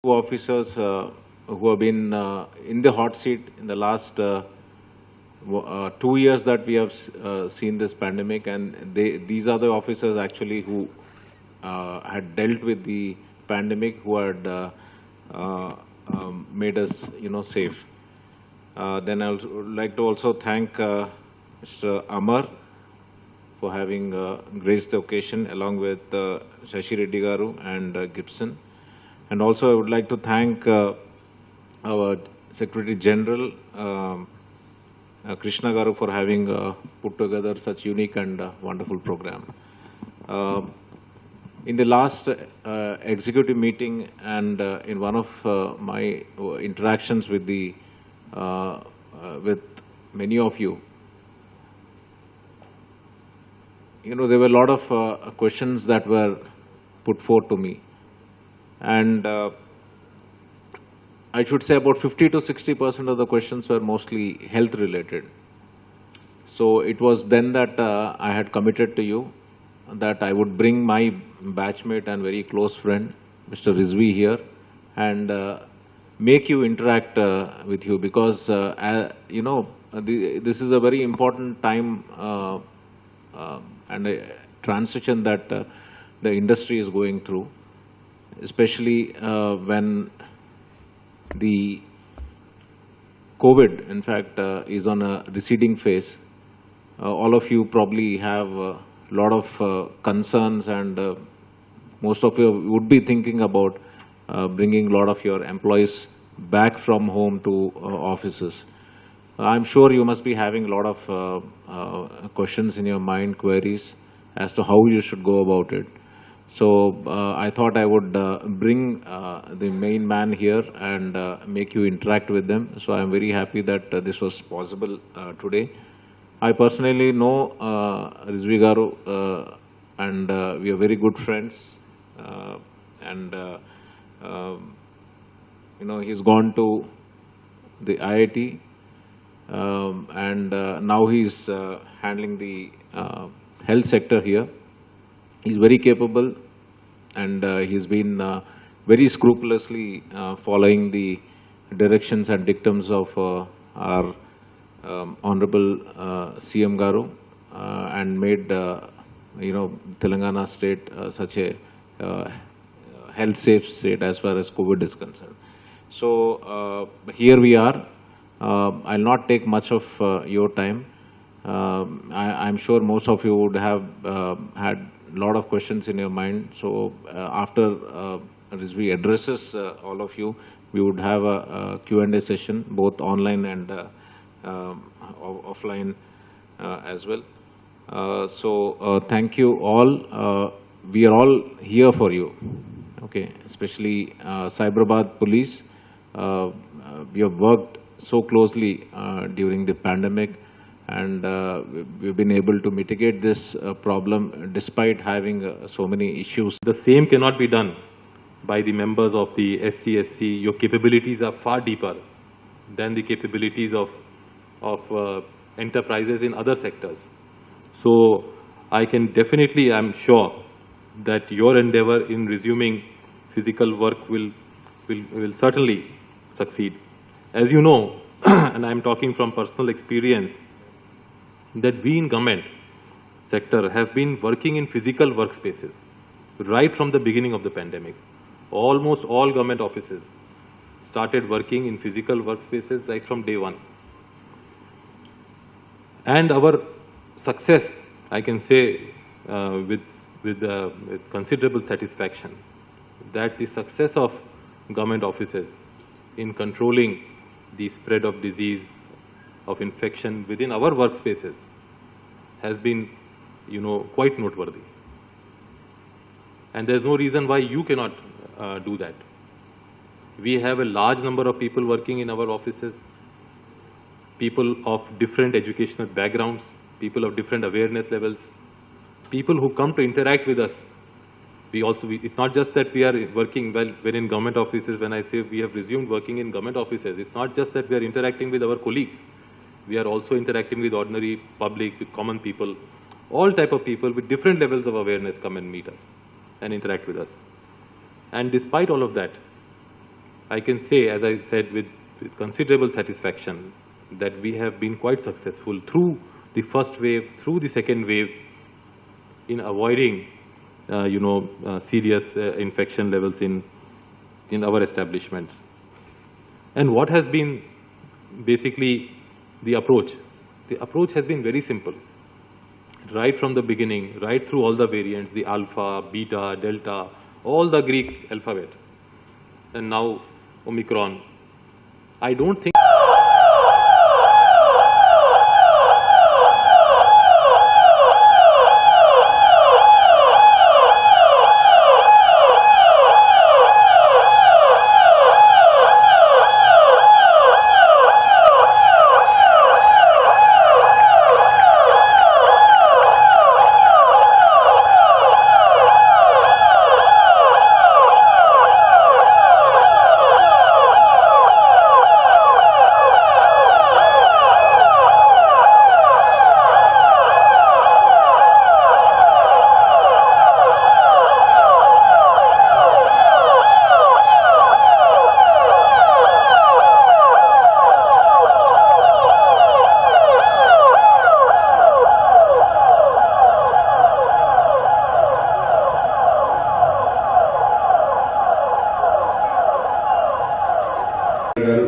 Officers who have been in the hot seat in the last 2 years that we have seen this pandemic, and these are the officers actually who had dealt with the pandemic, who had made us, safe. Then I would like to also thank Mr. Amar for having graced the occasion, along with Shashi Reddy Garu and Gibson. And also I would like to thank our Secretary General, Krishna Garu, for having put together such unique and wonderful program. In the last executive meeting and in one of my interactions with with many of you, there were a lot of questions that were put forth to me. And I should say about 50 to 60% of the questions were mostly health related. So it was then that I had committed to you that I would bring my batchmate and very close friend, Mr. Rizvi, here and make you interact with you, because this is a very important time and a transition that the industry is going through, especially when the COVID, in fact, is on a receding phase. All of you probably have a lot of concerns, and most of you would be thinking about bringing a lot of your employees back from home to offices. I'm sure you must be having a lot of questions in your mind, queries as to how you should go about it. So I thought I would bring the main man here and make you interact with them. So I'm very happy that this was possible today. I personally know Rizvi Garu, and we are very good friends. And he's gone to the IIT, and now he's handling the health sector here. He's very capable, and he's been very scrupulously following the directions and dictums of our Honorable CM Garu, and made Telangana state such a health safe state as far as COVID is concerned. So here we are. I'll not take much of your time. I'm sure most of you would have had a lot of questions in your mind. So after Rizvi addresses all of you, we would have a Q&A session, both online and offline as well. So thank you all. We are all here for you, okay? Especially Cyberabad Police. We have worked so closely during the pandemic, and we've been able to mitigate this problem despite having so many issues. The same cannot be done by the members of the SCSC. Your capabilities are far deeper than the capabilities of enterprises in other sectors. So I can definitely, I'm sure that your endeavor in resuming physical work will certainly succeed. As you know, and I'm talking from personal experience, that we in government sector have been working in physical workspaces right from the beginning of the pandemic. Almost all government offices started working in physical workspaces right from day one. And our success, I can say with considerable satisfaction, that the success of government offices in controlling the spread of disease, of infection within our workspaces has been, quite noteworthy. And there's no reason why you cannot do that. We have a large number of people working in our offices, people of different educational backgrounds, people of different awareness levels, people who come to interact with us. It's not just that we are working when in government offices. When I say we have resumed working in government offices, it's not just that we are interacting with our colleagues. We are also interacting with ordinary public, with common people. All type of people with different levels of awareness come and meet us and interact with us. And despite all of that, I can say, as I said, with considerable satisfaction, that we have been quite successful through the first wave, through the second wave, in avoiding, serious infection levels in our establishments. And what has been basically the approach? The approach has been very simple. Right from the beginning, right through all the variants, the alpha, beta, delta, all the Greek alphabet, and now Omicron. I don't think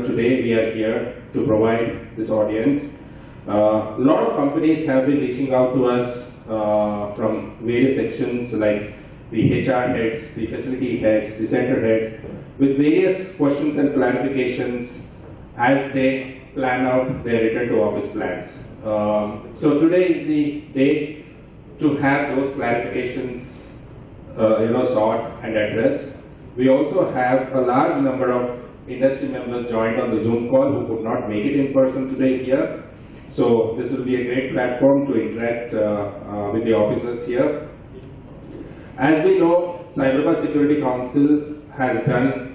today we are here to provide this audience. A lot of companies have been reaching out to us from various sections like the HR heads, the facility heads, the center heads, with various questions and clarifications as they plan out their return to office plans. So today is the day to have those clarifications sought and addressed. We also have a large number of industry members joined on the Zoom call who could not make it in person today here. So this will be a great platform to interact with the officers here. As we know, Cyberabad Security Council has done